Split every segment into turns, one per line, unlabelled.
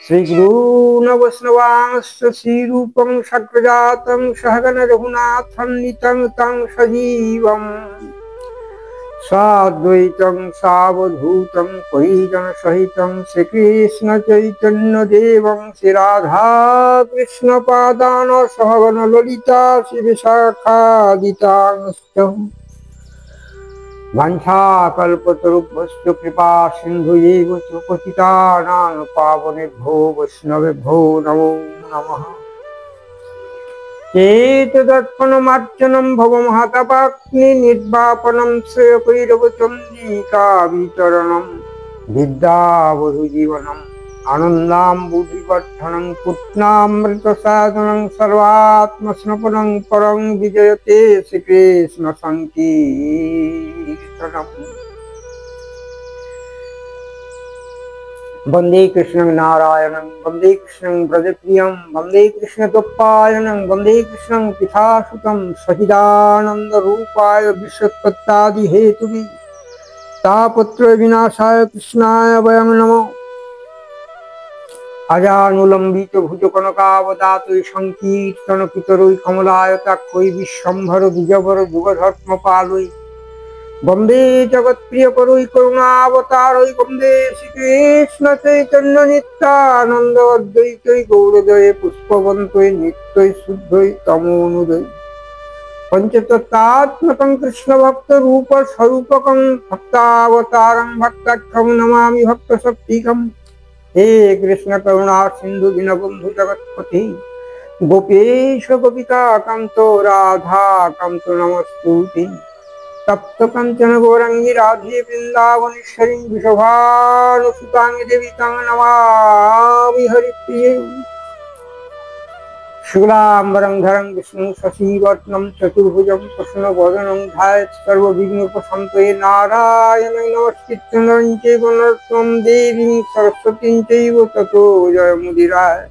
श्रीगुरून् वैष्णवांश्च श्रीरूपं सग्रजातं सहगण रघुनाथान्वितं तं सजीवम् साद्वैतं सावधूतं परिजन सहितं श्रीकृष्ण चैतन्य देवं श्रीराधा कृष्ण पादान सहगण ललिता श्रीविशाखादितांश्च वंशाकल्पतरुभ्यश्च कृपा सिन्धुयैव च पतितानां पावनेभ्यो वैष्णवेभ्यो नमो नमः। चेतदर्पणमार्चनं भवमहतापाग्नि निर्वापनं श्रेयकैरवचन्द्रिका वितरणं विद्यावधूजीवनम् आनन्दाम्बुधिवर्धनं पूर्णामृतसाधनं सर्वात्मस्नपनं परं विजयते श्रीकृष्ण संकीर्तनम्। वन्दे कृष्णं नारायणं वन्दे कृष्णं व्रजप्रियं वन्दे कृष्णतोपायनं वन्दे कृष्णं पितासुतं सहिदानन्दरूपाय विश्वोत्पत्त्यादिहेतुवे तापत्र विनाशाय कृष्णाय वयं नमो। अजानुलम्बित भुजकनकावदातै संकीर्तनपितरै कमलायताक्षै विश्वम्भर द्विजवर जुगधर्मपालै वन्दे जगत्प्रियकरै करुणावतारै वन्दे श्रीकृष्ण चैतन्य नित्यानन्द अद्वैतै गौरदये पुष्पवन्तै नित्यै शुद्धै तमोनुदयै पंचतत्त्वात्मकं कृष्णभक्तरूप स्वरूपकं भक्तावतारं भक्ताख्यं नमामि भक्तशक्तिकम्। हे कृष्ण करुणा सिंधु दीनबंधु जगत्पति गोपेश गोपिका कांतो राधा कांतो नमस्तुते। तप्त कंचन गौरंगी राधे वृंदावनेश्वरी वृषभानुसुतांग देवी तं नमामि हरिप्रिये। शुक्लांबरं धरं विष्णु शशिवर्णं चतुर्भुजं प्रसन्नवदनं ध्यायेत् सर्वविघ्नोपशान्तये नारायणं नमस्कृत्य नरं चैव नरोत्तमं देवीं सरस्वतीं चैव ततो जयमुदीरये।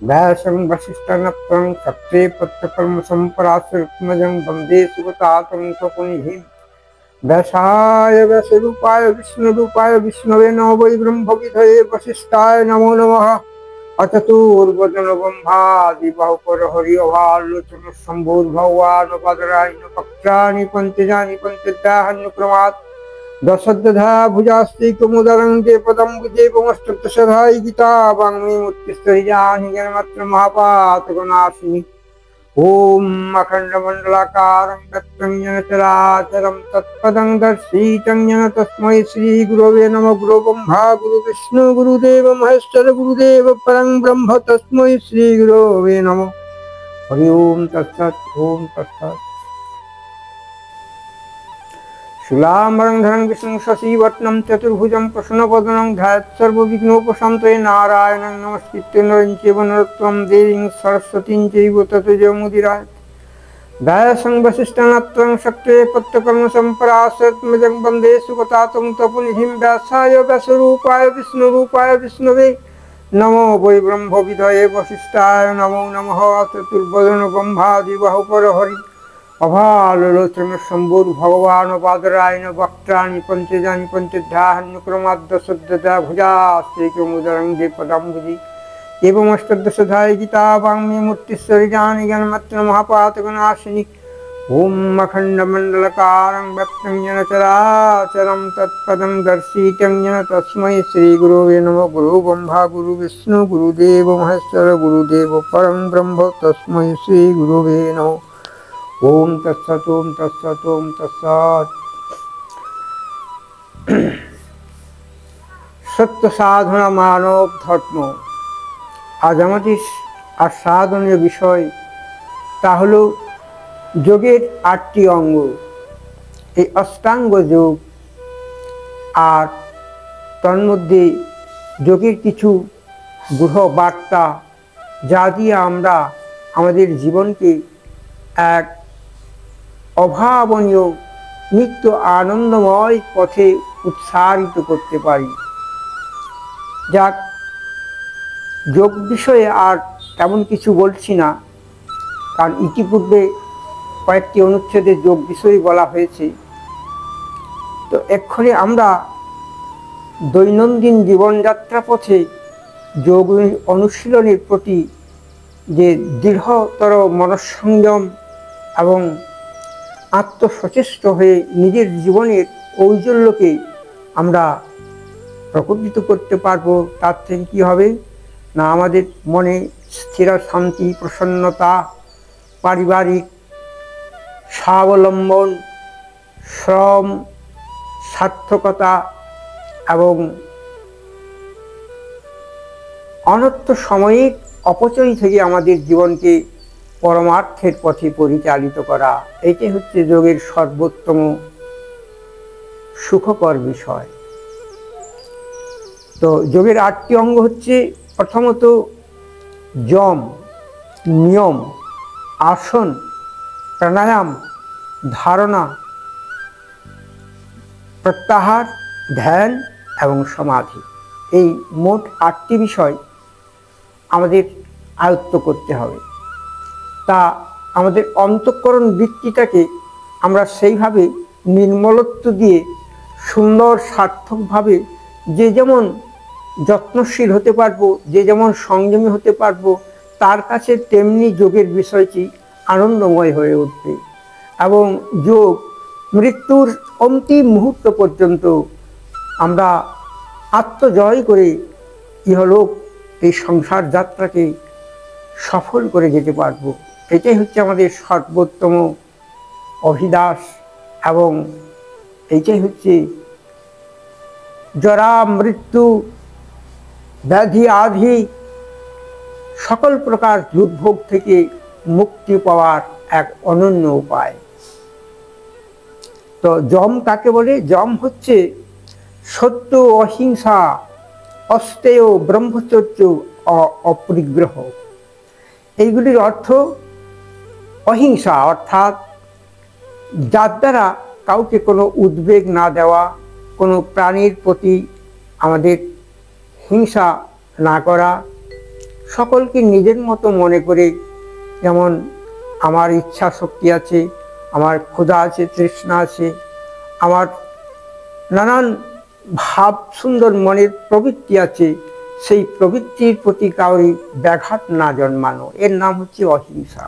व्यासं वसिष्ठनप्तं शक्ते पत्रकर्मसम्पराशरत्मजं वन्दे सुगतातं स्वपुनिः। व्यासाय व्यासरूपाय विष्णुरूपाय विष्णवे नमो वै ब्रह्मविधये वसिष्ठाय नमो नमः। अचतुर्वदन ब्रह्मादिबाहुपर हरि अभालोचन शम्भुर्भगवान् पादरायण पक्षाणि पञ्चजानि पञ्चदाहन्यक्रमात् दशदधा भुजास्तिकमुदरं ते पदं विजयपमस्तसधाय गीता वाङ्मयी मूर्तिस्तैजानि जन्मत्र महापातकनाशिनी। ॐ अखण्डमण्डलाकारं व्यक्तं येन चराचरं तत्पदं दर्शितं येन तस्मै श्रीगुरवे नमः। गुरो ब्रह्मा गुरु विष्णु गुरुदेव महेश्वर गुरुदेव परं ब्रह्म तस्मै श्रीगुरवे नमः। हरि ओम तत्सत् ओम तत्सत्। शुक्लांबरं धरं विष्णुं शशिवर्णं चतुर्भुजं प्रसन्नवदनं ध्यायेत् सर्वविघ्नोपशान्तये नारायणं नमस्कृत्य नरं चैव नरोत्तमं देवीं सरस्वतीं चैव ततो जयमुदीरये। व्यासं वसिष्ठनप्तं शक्ते पत्रकर्मसम्पराशरत्मजं वन्दे सुगतातं तपोनिधिं। व्यासाय व्यासरूपाय विष्णुरूपाय विष्णवे नमो वै ब्रह्मविधये वसिष्ठाय नमो नमः। चतुर्वदन ब्रह्मादिबाहुपर हरि अभालोचन शम्भुर्भगवान् पादरायण वक्त्राणि पञ्चजानि पञ्चदाहन्यक्रमात् दशदधा भुजास्तिकमुदरं ते पदाम्बुजि एवमष्टदशधाय गीता वाङ्मयी मूर्तिस्वरिजानि जन्मत्र महापातकनाशिनी। ॐ अखण्डमण्डलकारं व्यक्तं येन चराचरं तत्पदं दर्शितं येन तस्मै श्रीगुरवे नमः। गुरु ब्रह्मा गुरु विष्णु गुरुदेव महेश्वर गुरुदेव परं ब्रह्म तस्मै श्रीगुरवे नमः। ओम तत्सत् ओम तत्सत् ओम तत्सत्। সত্য সাধনা মানব ধর্ম। আজ আমাদের আর সাধনীয় বিষয় তা হলো যোগের ৮টি অঙ্গ। এই অষ্টাঙ্গ যোগ আর তন্মধ্যে যোগের কিছু গূঢ় বার্তা যা দিয়ে আমরা আমাদের জীবনকে এক অভাবনীয় নিত্য আনন্দময় পথে উৎসাহিত করতে পারি। যাক, যোগ বিষয়ে আর তেমন কিছু বলছি না, কারণ ইতিপূর্বে কয়েকটি অনুচ্ছেদে যোগ বিষয়ে বলা হয়েছে। তো এক্ষণে আমরা দৈনন্দিন জীবনযাত্রা পথে যোগ অনুশীলনের প্রতি যে দৃঢ়তর মনঃসংযম এবং আত্মসচেষ্ট হয়ে নিজের জীবনের ঔজ্জ্বল্যকে আমরা প্রকটিত করতে পারবো, তার থেকে কী হবে না, আমাদের মনে স্থির শান্তি, প্রসন্নতা, পারিবারিক স্বাবলম্বন, শ্রম, সার্থকতা এবং অনর্থ সাময়িক অপচয় থেকে আমাদের জীবনকে পরমার্থের পথে পরিচালিত করা, এটাই হচ্ছে যোগের সর্বোত্তম সুখকর বিষয়। তো যোগের 8টি অঙ্গ হচ্ছে, প্রথমত যম, নিয়ম, আসন, প্রাণায়াম, ধারণা, প্রত্যাহার, ধ্যান এবং সমাধি। এই মোট 8টি বিষয় আমাদের আয়ত্ত করতে হবে। তা আমাদের অন্তঃকরণ বৃত্তিটাকে আমরা সেইভাবে নির্মলত্ব দিয়ে সুন্দর সার্থকভাবে যে যেমন যত্নশীল হতে পারবো, যে যেমন সংযমী হতে পারবো, তার কাছে তেমনি যোগের বিষয়টি আনন্দময় হয়ে উঠবে এবং যোগ মৃত্যুর অন্তিম মুহূর্ত পর্যন্ত আমরা আত্মজয় করে ইহলোক এই সংসার যাত্রাকে সফল করে যেতে পারব। এটাই হচ্ছে আমাদের সর্বোত্তম অভিলাষ এবং এইটাই হচ্ছে জরা, মৃত্যু, ব্যাধি, আধি সকল প্রকার দুর্ভোগ থেকে মুক্তি পাওয়ার এক অনন্য উপায়। তো যম কাকে বলে? যম হচ্ছে সত্য, অহিংসা, অস্তেয়, ব্রহ্মচর্য, অপরিগ্রহ। এইগুলির অর্থ অহিংসা, অর্থাৎ যার দ্বারা কাউকে কোনো উদ্বেগ না দেওয়া, কোনো প্রাণীর প্রতি আমাদের হিংসা না করা, সকলকে নিজের মতো মনে করে, যেমন আমার ইচ্ছা শক্তি আছে, আমার ক্ষুধা আছে, তৃষ্ণা আছে, আমার নানান ভাব সুন্দর মনের প্রবৃত্তি আছে, সেই প্রবৃত্তির প্রতি কাউরি ব্যাঘাত না জন্মানো, এর নাম হচ্ছে অহিংসা।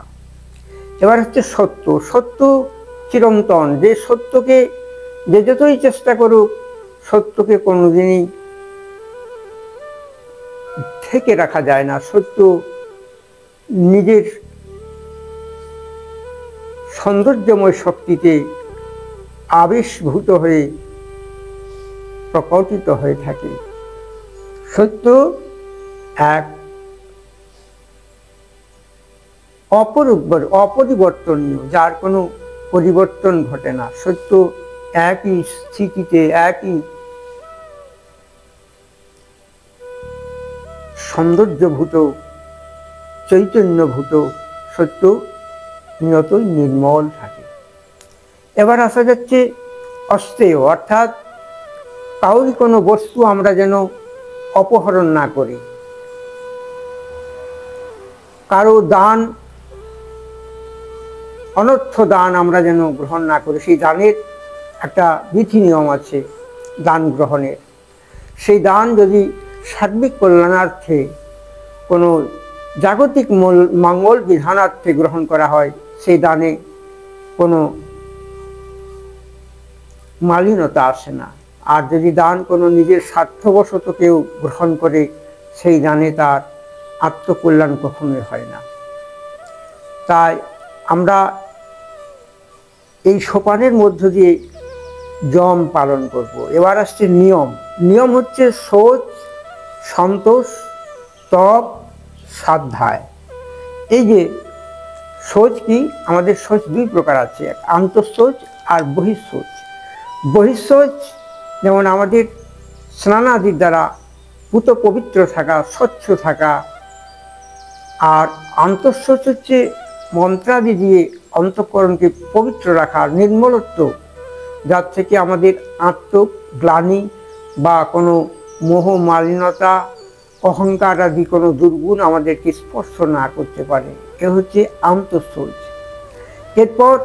এবার হচ্ছে সত্য। সত্য চিরন্তন, যে সত্যকে যে যতই চেষ্টা করুক, সত্যকে কোনোদিনই ঢেকে রাখা যায় না। সত্য নিজের সৌন্দর্যময় শক্তিতে আবির্ভূত হয়ে প্রকটিত হয়ে থাকে। সত্য এক অপরিবর্তনীয়, যার কোনো পরিবর্তন ঘটে না। সত্য একই স্থিতিতে, একই সৌন্দর্যভূত, চৈতন্যভূত সত্য নিয়তই নির্মল থাকে। এবার আসা যাচ্ছে অস্তেয়, অর্থাৎ কাউরি কোনো বস্তু আমরা যেন অপহরণ না করি, কারো দান, অনর্থ দান আমরা যেন গ্রহণ না করি। সেই দানের একটা বিধি নিয়ম আছে দান গ্রহণের। সেই দান যদি সার্বিক কল্যাণার্থে, কোনো জাগতিক মঙ্গল বিধানার্থে গ্রহণ করা হয়, সেই দানে কোনো মালিনতা আসে না। আর যদি দান কোনো নিজের স্বার্থবশত কেউ গ্রহণ করে, সেই দানে তার আত্মকল্যাণ কখনোই হয় না। তাই আমরা এই সোপানের মধ্য দিয়ে যম পালন করব। এবার আসছে নিয়ম। নিয়ম হচ্ছে শোচ, সন্তোষ, তপ, স্বাধ্যায়। এই যে শোচ কি, আমাদের শোচ দুই প্রকার আছে, আন্তঃশোচ আর বহিঃশোচ। বহিঃশোচ যেমন আমাদের স্নানাদির দ্বারা পুত পবিত্র থাকা, স্বচ্ছ থাকা। আর আন্তঃশোচ হচ্ছে মন্ত্রাদি দিয়ে অন্তঃকরণকে পবিত্র রাখা, নির্মলত্ব, যার থেকে আমাদের আত্মগ্লানি বা কোনো মোহ, মালিনতা, অহংকার আদি কোনো দুর্গুণ আমাদেরকে স্পর্শ না করতে পারে। এ হচ্ছে আন্তঃশোচ। এরপর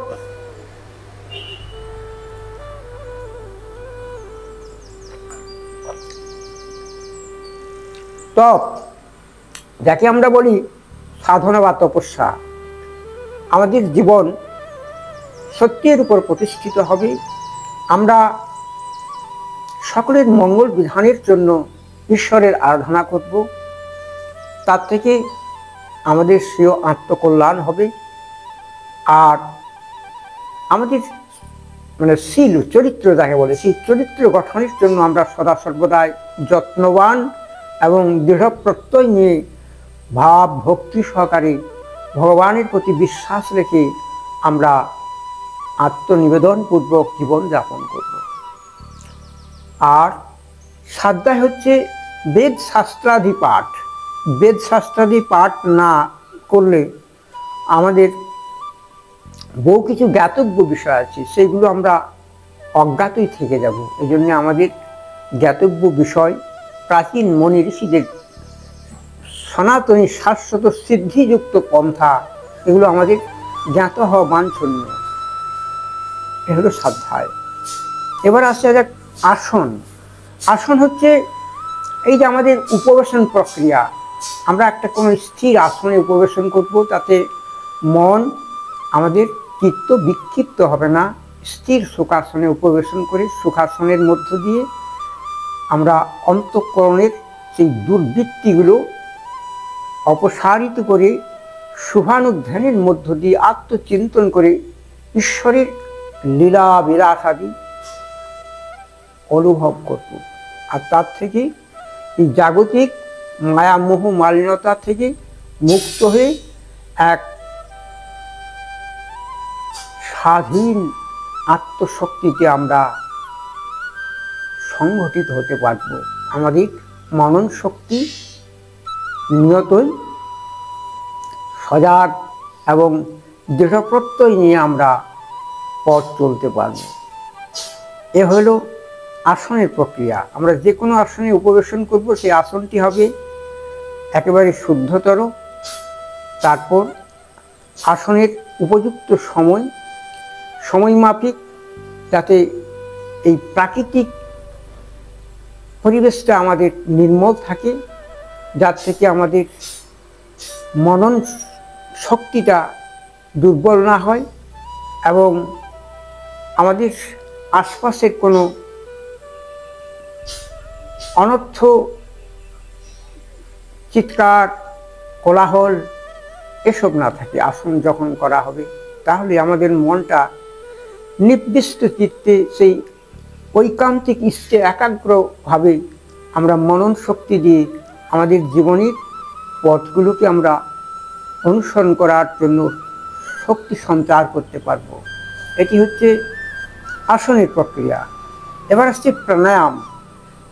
তপ। যাকে আমরা বলি সাধনা বা তপস্যা। আমাদের জীবন সত্যের উপর প্রতিষ্ঠিত হবে। আমরা সকলের মঙ্গল বিধানের জন্য ঈশ্বরের আরাধনা করব, তার থেকে আমাদের স্বীয় আত্মকল্যাণ হবে। আর আমাদের শীল চরিত্র যাকে বলে, সেই চরিত্র গঠনের জন্য আমরা সদা সর্বদাই যত্নবান এবং দৃঢ় প্রত্যয় নিয়ে ভাব ভক্তি সহকারে ভগবানের প্রতি বিশ্বাস রেখে আমরা আত্মনিবেদনপূর্বক জীবন যাপন করব। আর সাধ্যায় হচ্ছে বেদ শাস্ত্রাদি পাঠ। বেদ শাস্ত্রাদি পাঠ না করলে আমাদের বহু কিছু জ্ঞাতব্য বিষয় আছে, সেইগুলো আমরা অজ্ঞাতই থেকে যাব। এই জন্য আমাদের জ্ঞাতব্য বিষয় প্রাচীন মনি ঋষিদের সনাতনী শাশ্বত সিদ্ধিযুক্ত পন্থা, এগুলো আমাদের জ্ঞাত হওয়া বাঞ্ছনীয়। এ হলো সাধ্যায়। এবার আসছে যাক আসন। আসন হচ্ছে এই যে আমাদের উপবেশন প্রক্রিয়া। আমরা একটা কোনো স্থির আসনে উপবেশন করব, তাতে মন আমাদের চিত্ত বিক্ষিপ্ত হবে না। স্থির সুখাসনে উপবেশন করে সুখাসনের মধ্য দিয়ে আমরা অন্তঃকরণের সেই দুর্বৃত্তিগুলো অপসারিত করে শুভানুধ্যানের মধ্য দিয়ে আত্মচিন্তন করে ঈশ্বরের লীলা বিলাসাদি অনুভব করব। আর তার থেকে এই জাগতিক মায়া মোহ মালিন্যতা থেকে মুক্ত হয়ে এক স্বাধীন আত্মশক্তিতে আমরা সংগঠিত হতে পারব। আমাদের মনন শক্তি নিয়তই সজাগ এবং দৃঢ়প্রত্যয় নিয়ে আমরা পথ চলতে পারব। এ হলো আসনের প্রক্রিয়া। আমরা যে কোনো আসনে উপবেশন করব, সেই আসনটি হবে একেবারে শুদ্ধতর। তারপর আসনের উপযুক্ত সময় মাফিক, যাতে এই প্রাকৃতিক পরিবেশটা আমাদের নির্মল থাকে, যার থেকে আমাদের মনন শক্তিটা দুর্বল না হয় এবং আমাদের আশপাশের কোনো অনর্থ চিৎকার কোলাহল এসব না থাকে। আসন যখন করা হবে, তাহলে আমাদের মনটা নির্দিষ্ট চিত্তে সেই ঐকান্তিক ইষ্টে একাগ্রভাবে আমরা মনন শক্তি দিয়ে আমাদের জীবনের পথগুলোকে আমরা অনুসরণ করার জন্য শক্তি সঞ্চার করতে পারব। এটি হচ্ছে আসনের প্রক্রিয়া। এবার আসছে প্রাণায়াম।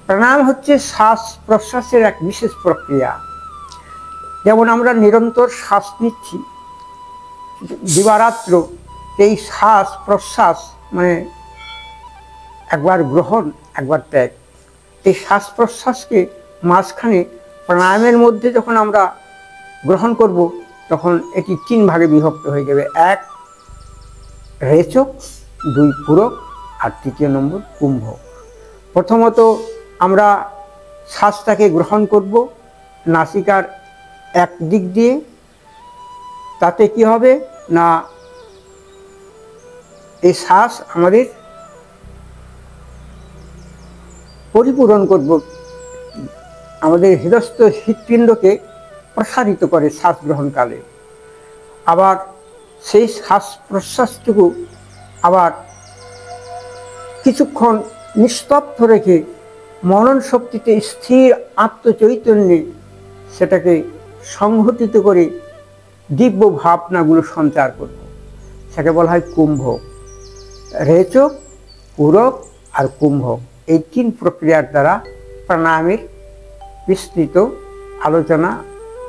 প্রাণায়াম হচ্ছে শ্বাস প্রশ্বাসের এক বিশেষ প্রক্রিয়া। যেমন আমরা নিরন্তর শ্বাস নিচ্ছি দিবারাত্র, এই শ্বাস প্রশ্বাস একবার গ্রহণ একবার ত্যাগ। এই শ্বাস প্রশ্বাসকে মাঝখানে প্রাণায়ামের মধ্যে যখন আমরা গ্রহণ করব, তখন এটি 3 ভাগে বিভক্ত হয়ে যাবে। 1 রেচক, 2 পূরক, আর 3 নম্বর কুম্ভক। প্রথমত আমরা শ্বাসটাকে গ্রহণ করব নাসিকার এক দিক দিয়ে। তাতে কি হবে না, এই শ্বাস আমাদের পরিপূরণ করব, আমাদের হৃদয়স্থ হৃৎপিণ্ডকে প্রসারিত করে শ্বাস গ্রহণকালে। আবার সেই শ্বাস প্রশ্বাসটুকু আবার কিছুক্ষণ নিস্তব্ধ রেখে মনন শক্তিতে স্থির আত্মচৈতন্যে সেটাকে সংঘটিত করে দিব্য ভাবনাগুলো সঞ্চার করব। সেটা বলা হয় কুম্ভক। রেচক, পূরক আর কুম্ভক, এই 3 প্রক্রিয়ার দ্বারা প্রাণায়ামের বিস্তৃত আলোচনা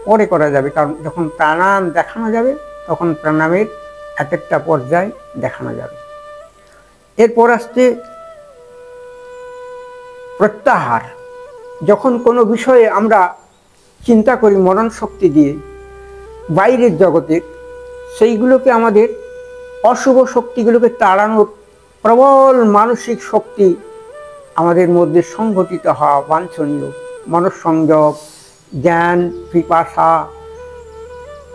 পরে করা যাবে। কারণ যখন প্রাণায়াম দেখানো যাবে, তখন প্রাণায়ামের এক একটা পর্যায় দেখানো যাবে। এরপর আসছে প্রত্যাহার। যখন কোনো বিষয়ে আমরা চিন্তা করি মনন শক্তি দিয়ে বাইরের জগতের, সেইগুলোকে আমাদের অশুভ শক্তিগুলোকে তাড়ানোর প্রবল মানসিক শক্তি আমাদের মধ্যে সংগঠিত হওয়া বাঞ্ছনীয়। মনঃসংযোগ, জ্ঞান পিপাসা,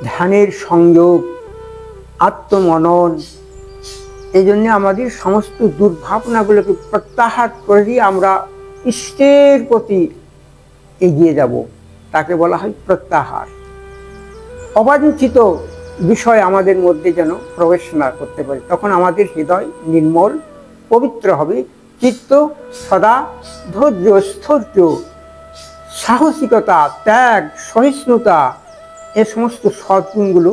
ধ্যানের সংযোগ, আত্মমনন, এই জন্য আমাদের সমস্ত দুর্ভাবনাগুলোকে প্রত্যাহার করে দিয়ে আমরা ইষ্টের প্রতি এগিয়ে যাব, তাকে বলা হয় প্রত্যাহার। অবাঞ্ছিত বিষয় আমাদের মধ্যে যেন প্রবেশ না করতে পারে, তখন আমাদের হৃদয় নির্মল পবিত্র হবে, চিত্ত সদা ধৈর্য, স্থৈর্য, সাহসিকতা, ত্যাগ, সহিষ্ণুতা, এ সমস্ত সদ্গুণগুলো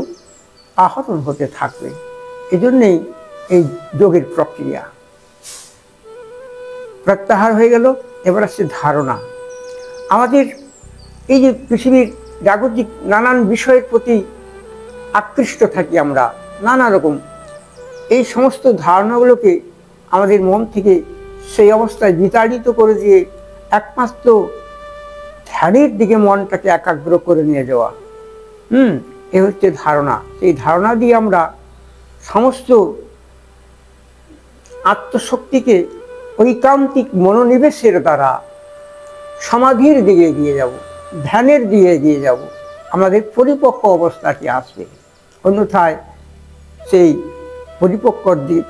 আহরণ হতে থাকবে। এজন্যই এই যোগের প্রক্রিয়া। প্রত্যাহার হয়ে গেল, এবার আসছে ধারণা। আমাদের এই যে পৃথিবীর জাগতিক নানান বিষয়ের প্রতি আকৃষ্ট থাকি আমরা নানা রকম, এই সমস্ত ধারণাগুলোকে আমাদের মন থেকে সেই অবস্থায় বিতাড়িত করে দিয়ে একমাত্র ধ্যানের দিকে মনটাকে একাগ্র করে নিয়ে যাওয়া, এ হচ্ছে ধারণা। এই ধারণা দিয়ে আমরা সমস্ত আত্মশক্তিকে ঐকান্তিক মনোনিবেশের দ্বারা সমাধির দিকে এগিয়ে যাব, ধ্যানের দিকে এগিয়ে যাব, আমাদের পরিপক্ক অবস্থাটি আসবে। অন্যথায় সেই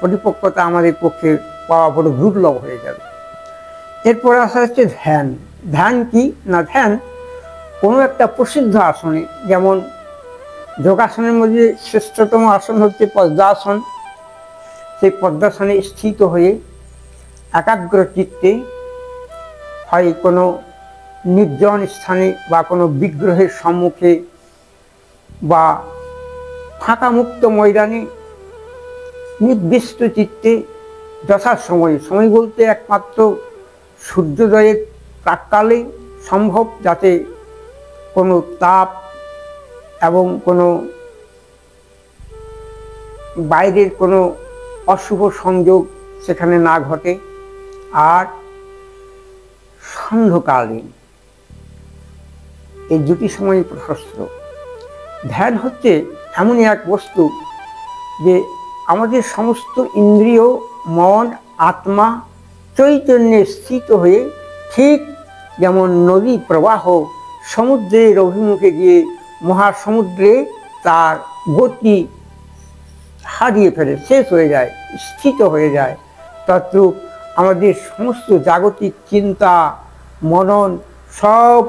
পরিপক্কতা আমাদের পক্ষে পাওয়া বড় দুর্লভ হয়ে যাবে। এরপর আসা হচ্ছে ধ্যান। ধ্যান কি না, ধ্যান কোনো একটা প্রসিদ্ধ আসনে, যেমন যোগাসনের মধ্যে শ্রেষ্ঠতম আসন হচ্ছে পদ্মাসন। সেই পদ্মাসনে স্থিত হয়ে একাগ্র চিত্তে হয় কোনো নির্জন স্থানে বা কোনো বিগ্রহের সম্মুখে বা ফাঁকা মুক্ত ময়দানে নির্দিষ্ট চিত্তে যথাসময়ে, সময় বলতে একমাত্র সূর্যোদয়ের প্রাক্কালে সম্ভব, যাতে কোনো তাপ এবং কোনো বাইরের কোনো অশুভ সংযোগ সেখানে না ঘটে, আর সান্ধ্যকালীন, এই দুটি সময় প্রশস্ত। ধ্যান হচ্ছে এমনই এক বস্তু যে আমাদের সমস্ত ইন্দ্রিয়, মন, আত্মা চৈতন্যে স্থিত হয়ে, ঠিক যেমন নদী প্রবাহ সমুদ্রের অভিমুখে গিয়ে মহাসমুদ্রে তার গতি হারিয়ে ফেলে, শেষ হয়ে যায়, স্থিত হয়ে যায়, তদ্রূপ আমাদের সমস্ত জাগতিক চিন্তা, মনন, সব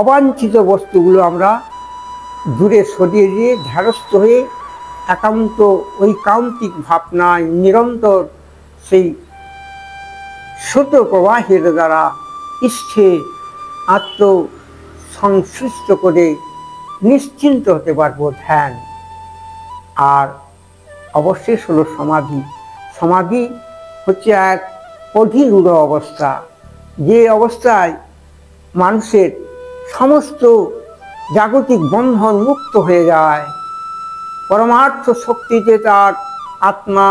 অবাঞ্ছিত বস্তুগুলো আমরা দূরে সরিয়ে দিয়ে ধ্যানস্থ হয়ে একান্ত ঐকান্তিক ভাবনায় নিরন্তর সেই স্রোত প্রবাহের দ্বারা ইষ্টে আত্মসংশ্লিষ্ট করে নিশ্চিন্ত হতে পারবো। ধ্যান। আর অবশেষ হলো সমাধি। সমাধি হচ্ছে এক অধিরূঢ় অবস্থা, যে অবস্থায় মানুষের সমস্ত জাগতিক বন্ধন মুক্ত হয়ে যায়, পরমার্থ শক্তিতে তার আত্মা,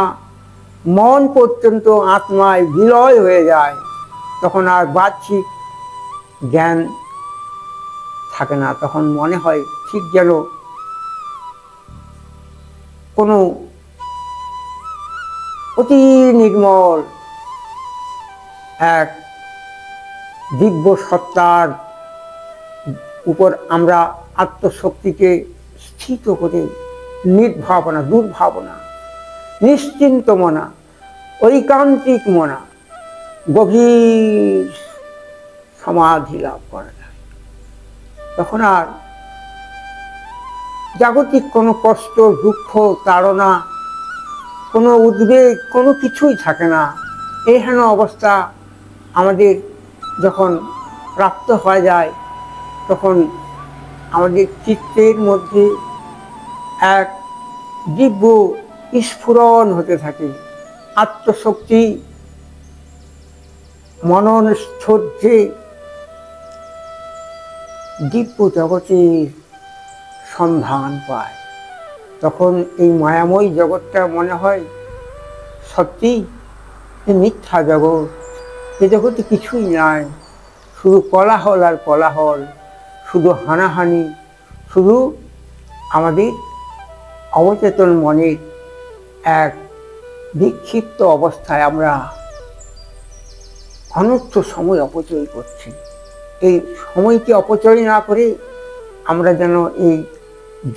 মন পর্যন্ত আত্মায় বিলয় হয়ে যায়। তখন আর বাহ্যিক জ্ঞান থাকে না, তখন মনে হয় ঠিক যেন কোনো অতি নির্মল এক দিব্য সত্তার উপর আমরা আত্মশক্তিকে স্থিত করে নির্ভাবনা, দুর্ভাবনা, নিশ্চিন্ত মনা, ঐকান্তিক মনা, গভীর সমাধি লাভ করা যায়। তখন আর জাগতিক কোনো কষ্ট, দুঃখ, তাড়না, কোনো উদ্বেগ, কোনো কিছুই থাকে না। এই হেন অবস্থা আমাদের যখন প্রাপ্ত হয়ে যায়, তখন আমাদের চিত্তের মধ্যে এক দিব্য স্ফুরণ হতে থাকে। আত্মশক্তি মনন স্থৈর্যে দিব্য জগতের সন্ধান পায়। তখন এই মায়াময় জগৎটা মনে হয় সত্যি মিথ্যা জগৎ, এ জগতে কিছুই নাই, শুধু কোলাহল আর কোলাহল, শুধু হানাহানি, শুধু আমাদের অবচেতন মনের এক বিক্ষিপ্ত অবস্থায় আমরা অনর্থ সময় অপচয় করছি। এই সময়কে অপচয় না করে আমরা যেন এই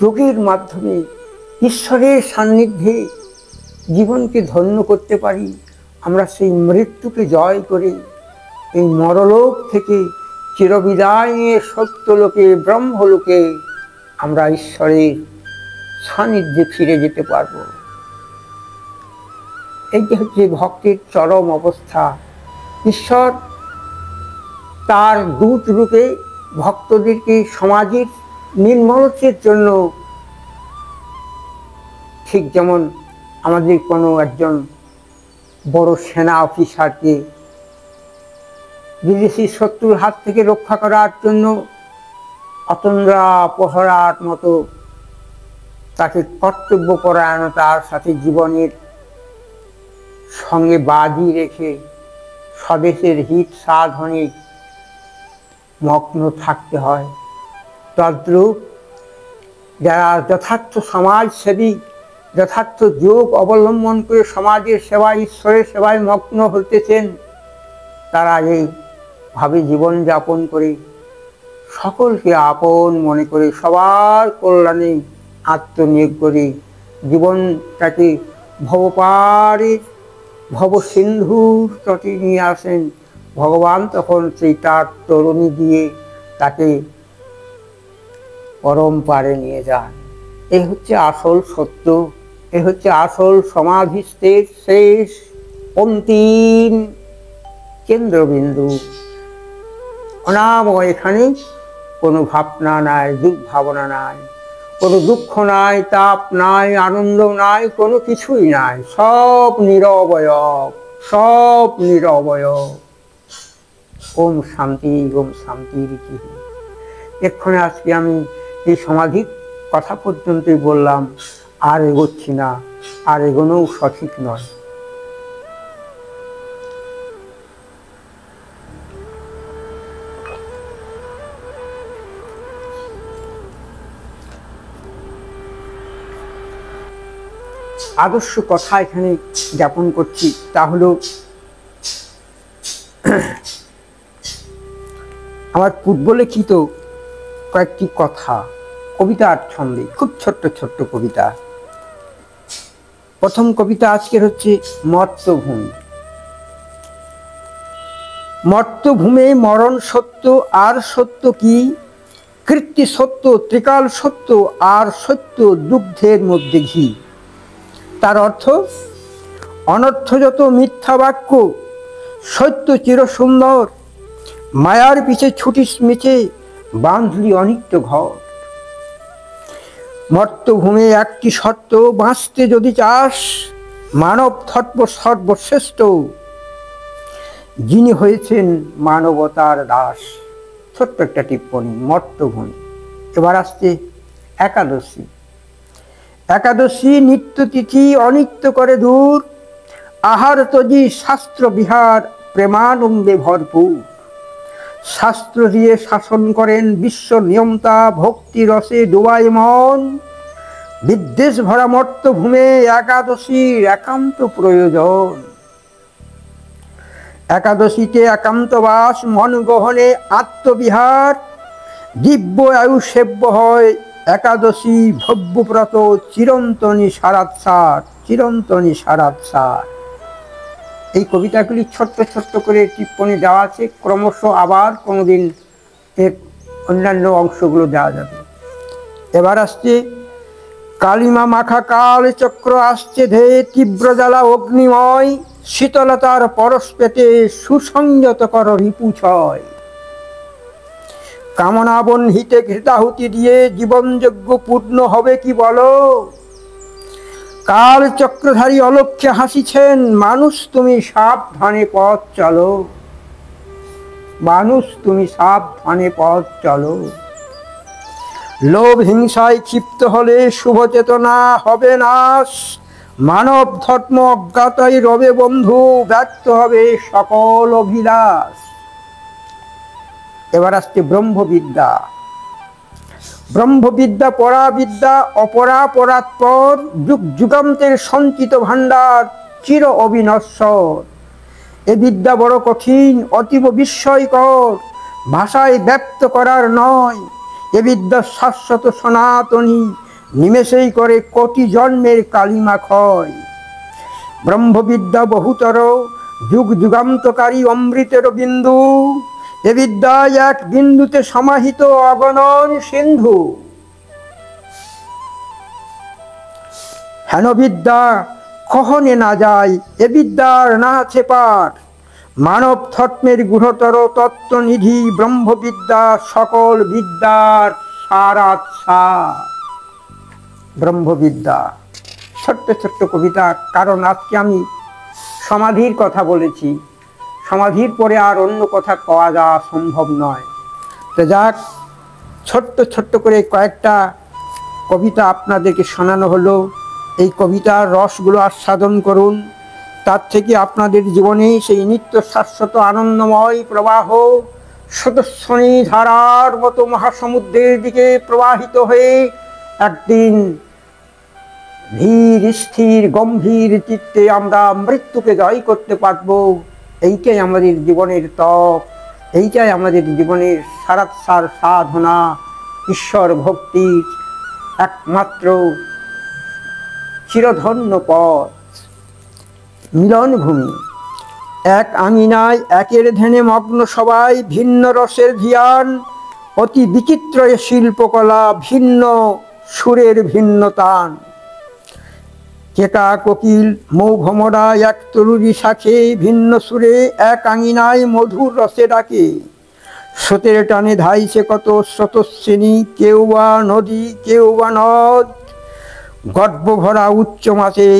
যোগের মাধ্যমে ঈশ্বরের সান্নিধ্যে জীবনকে ধন্য করতে পারি। আমরা সেই মৃত্যুকে জয় করে এই মরলোক থেকে চিরবিদায় নিয়ে সত্যলোকে ব্রহ্মলোকে আমরা ঈশ্বরের সান্নিধ্যে ফিরে যেতে পারব। এইটি হচ্ছে ভক্তির চরম অবস্থা। ঈশ্বর তার দূত রূপে ভক্তদেরকে সমাজের নির্মলতার জন্য, ঠিক যেমন আমাদের কোনো একজন বড় সেনা অফিসারকে বিদেশি শত্রুর হাত থেকে রক্ষা করার জন্য অতন্দ্রা প্রহরার মতো তাকে কর্তব্যপরায়ণতার সাথে জীবনের সঙ্গে বাজি রেখে স্বদেশের হিত সাধনে মগ্ন থাকতে হয়, তদ্রূপ যারা যথার্থ সমাজসেবী, যথার্থ যোগ অবলম্বন করে সমাজের সেবায়, ঈশ্বরের সেবায় মগ্ন হতেছেন, তারা এইভাবে জীবনযাপন করে সকলকে আপন মনে করে সবার কল্যাণে আত্মনিয়োগ করে জীবনটাকে ভবপারের ভবসিন্ধুর তটে নিয়ে আসেন। ভগবান তখন সেই তার তরুণী দিয়ে তাকে পরম পারে নিয়ে যান। এই হচ্ছে আসল সত্য, এই হচ্ছে আসল সমাধিস্থের শেষ অন্তিম কেন্দ্রবিন্দু। অনাময়, এখানে কোনো ভাবনা নাই, দুর্ভাবনা নাই, কোনো দুঃখ নাই, তাপ নাই, আনন্দ নাই, কোনো কিছুই নাই, সব নিরবয়ব, সব নিরবয়ব। ওম শান্তি, ওম শান্তির কি। এক্ষণে আজকে আমি এই সমাধির কথা পর্যন্তই বললাম, আর এগোচ্ছি না, আর এগোনোও সঠিক নয়। আদর্শ কথা এখানে জ্ঞাপন করছি, তা হলো আমার পূর্বলিখিত কয়েকটি কথা কবিতার ছন্দে, খুব ছোট্ট ছোট্ট কবিতা। প্রথম কবিতা আজকের হচ্ছে মর্তভূমি। মর্তভূমে মরণ সত্য, আর সত্য কি? কীর্তি সত্য, ত্রিকাল সত্য, আর সত্য দুগ্ধের মধ্যে ঘি। তার অর্থ, অনর্থ যত মিথ্যা বাক্য, সত্য চিরসুন্দর, মায়ার পিছে ছুটিস মিছে, বাঁধলি অনিত্য ঘর। মর্তভূমে একটি শর্ত, বাঁচতে যদি চাস, মানব ধর্ম সর্বশ্রেষ্ঠ, যিনি হয়েছেন মানবতার দাস। ছোট্ট একটা টিপ্পণী, মর্তভূমি। এবার আসছে একাদশী। একাদশী নিত্যতিথি অনিত্য করে দূর, আহার তজি শাস্ত্র বিহার, প্রেমানন্দে ভরপুর। শাস্ত্র দিয়ে শাসন করেন বিশ্ব নিয়ন্তা, ভক্তি রসে ডোবায় মন। বিদ্বেষ ভরা মর্তভূমে একাদশীর একান্ত প্রয়োজন। একাদশীতে একান্তবাস, মন গহনে আত্মবিহার, দিব্য আয়ু সেব্য হয় একাদশী ভব্যব্রত, চিরন্তনী সারাৎসার, চিরন্তনী সারাৎসার। এই কবিতাগুলি ছোট্ট ছোট্ট করে টিপ্পণী দেওয়া আছে, ক্রমশ আবার কোনোদিন এর অন্যান্য অংশগুলো দেওয়া যাবে। এবার আসছে কালিমা মাখা কাল চক্র আসছে ধেয়ে, তীব্র জ্বালা অগ্নিময়, শীতলতার পরশ পেতে সুসংযত কর রিপুছয়। কামনা বহ্নিতে ঘৃতাহুতি দিয়ে জীবনযজ্ঞ পূর্ণ হবে কি বলো? কাল চক্রধারী অলক্ষ্যে হাসিছেন, মানুষ তুমি সাবধানে পথ চলো, মানুষ তুমি সাবধানে পথ চলো। লোভ হিংসায় ক্ষিপ্ত হলে শুভ চেতনা হবে নাশ, মানব ধর্ম অজ্ঞাতাই রবে বন্ধু, ব্যর্থ হবে সকল অভিলাষ। এবার আসছে ব্রহ্মবিদ্যা। ব্রহ্মবিদ্যা পরাবিদ্যা, অপরা পরাৎপর, যুগ যুগান্তের সঞ্চিত ভাণ্ডার, চির অবিনশ্বর। এ বিদ্যা বড় কঠিন, অতীব বিস্ময়কর, ভাষায় ব্যক্ত করার নয়। এ বিদ্যা শাশ্বত সনাতনী, নিমেষেই করে কোটি জন্মের কালিমা ক্ষয়। ব্রহ্মবিদ্যা বহুতর, যুগ যুগান্তকারী অমৃতের বিন্দু। এ বিদ্যায় এক বিন্দুতে সমাহিত অগণন সিন্ধু। হেন বিদ্যা কখনে না যায়, এ বিদ্যার না আছে পার। মানব ধর্মের গূঢ়তর তত্ত্বনিধি ব্রহ্মবিদ্যা, সকল বিদ্যার সারাৎসার। ব্রহ্মবিদ্যা ছোট্ট ছোট্ট কবিতা, কারণ আজকে আমি সমাধির কথা বলেছি, সমাধির পরে আর অন্য কথা পাওয়া যাওয়া সম্ভব নয়। তো যাক, ছোট্ট ছোট্ট করে কয়েকটা কবিতা আপনাদেরকে শোনানো হলো। এই কবিতার রসগুলো আস্বাদন করুন, তার থেকে আপনাদের জীবনে সেই নিত্য শাশ্বত আনন্দময় প্রবাহ স্রোতস্বিনী ধারার মতো মহাসমুদ্রের দিকে প্রবাহিত হয়ে একদিন ধীর স্থির গম্ভীর চিত্তে আমরা মৃত্যুকে জয় করতে পারবো। এইটাই আমাদের জীবনের তপ, এইটাই আমাদের জীবনের সারাৎসার সাধনা, ঈশ্বর ভক্তির একমাত্র চিরধন্য পথ। মিলনভূমি। এক আঙিনায় একের ধ্যানে মগ্ন সবাই, ভিন্ন রসের ধ্যান, অতি বিচিত্র এ শিল্পকলা, ভিন্ন সুরের ভিন্ন তান। কেকা কোকিল মৌভমরা এক তরুরী শাখে, ভিন্ন সুরে এক আঙিনায় মধুর রসে ডাকে। স্রোতের টানে ধাইছে কত স্রোতস্বিনী, কেউ বা নদী কেউ বা নদ। গর্ব ভরা উচ্চ মাঝে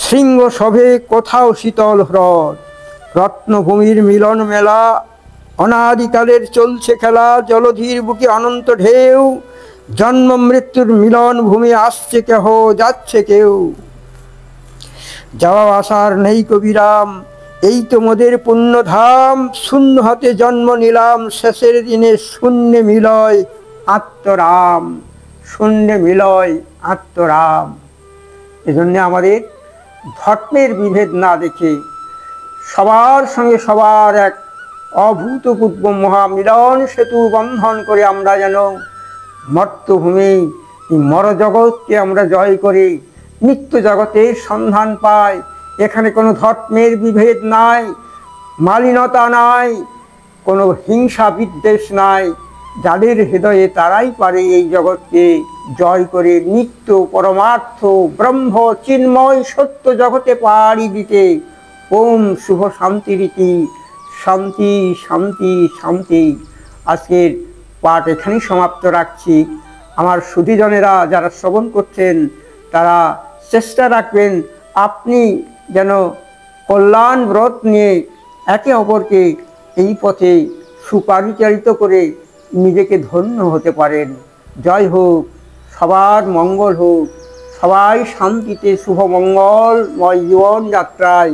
শৃঙ্গ সভে, কোথাও শীতল হ্রদ। রত্নভূমির মিলন মেলা, অনাদিকালের চলছে খেলা, জলধির বুকে অনন্ত ঢেউ। জন্ম মৃত্যুর মিলন ভূমি, আসছে কেহ যাচ্ছে কেউ। যাওয়া আসার নেই কবিরাম, এই তো মোদের পুণ্যধাম। শূন্য হতে জন্ম নিলাম, শেষের দিনে শূন্যে মিলয় আত্মরাম। শূন্যে মিলয় আত্মরাম। এজন্য আমাদের ধর্মের বিভেদ না দেখে সবার সঙ্গে সবার এক অভূতপূর্ব মহামিলন সেতু বন্ধন করে আমরা যেন মর্তভূমি মরজগৎকে আমরা জয় করে নিত্য জগতের সন্ধান পাই। এখানে কোনো ধর্মের বিভেদ নাই, মালিনতা নাই, কোনো হিংসা বিদ্বেষ নাই। যাদের হৃদয়ে তারাই পারে এই জগৎকে জয় করে নিত্য পরমার্থ ব্রহ্ম চিন্ময় সত্য জগতে পাড়ি দিতে। ওম শুভ শান্তি রীতি, শান্তি শান্তি শান্তি। আজকের পাঠ এখানেই সমাপ্ত রাখছি। আমার সুধীজনেরা যারা শ্রবণ করছেন, তারা চেষ্টা রাখবেন আপনি যেন কল্যাণ ব্রত নিয়ে একে অপরকে এই পথে সুপরিচালিত করে নিজেকে ধন্য হতে পারেন। জয় হোক, সবার মঙ্গল হোক, সবাই শান্তিতে শুভ মঙ্গলময় জীবনযাত্রায়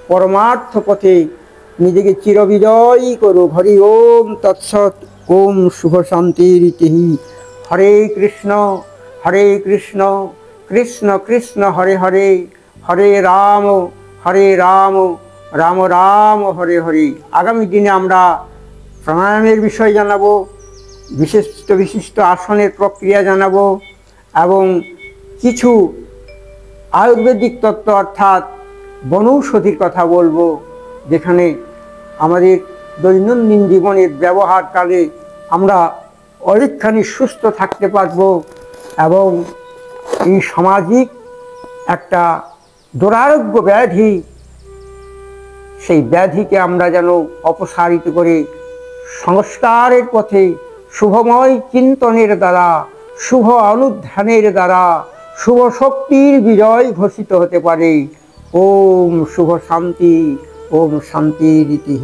পরমার্থ পথে নিজেকে চিরবিজয়ী করুক। হরি ওম তৎসৎ। ওম শুভ শান্তি রীতি। হরে কৃষ্ণ কৃষ্ণ কৃষ্ণ হরে হরে, হরে রাম রাম রাম হরে হরে। আগামী দিনে আমরা প্রাণায়ামের বিষয় জানাবো, বিশিষ্ট আসনের প্রক্রিয়া জানাবো এবং কিছু আয়ুর্বেদিক তত্ত্ব অর্থাৎ বনৌষধির কথা বলবো, যেখানে আমাদের দৈনন্দিন জীবনের ব্যবহারকালে আমরা অনেকখানি সুস্থ থাকতে পারবো এবং এই সামাজিক একটা দুরারোগ্য ব্যাধি, সেই ব্যাধিকে আমরা যেন অপসারিত করে সংস্কারের পথে শুভময় চিন্তনের দ্বারা, শুভ অনুধ্যানের দ্বারা শুভ শক্তির বিজয় ঘোষিত হতে পারে। ওম শুভ শান্তি, ওম শান্তি রীতি।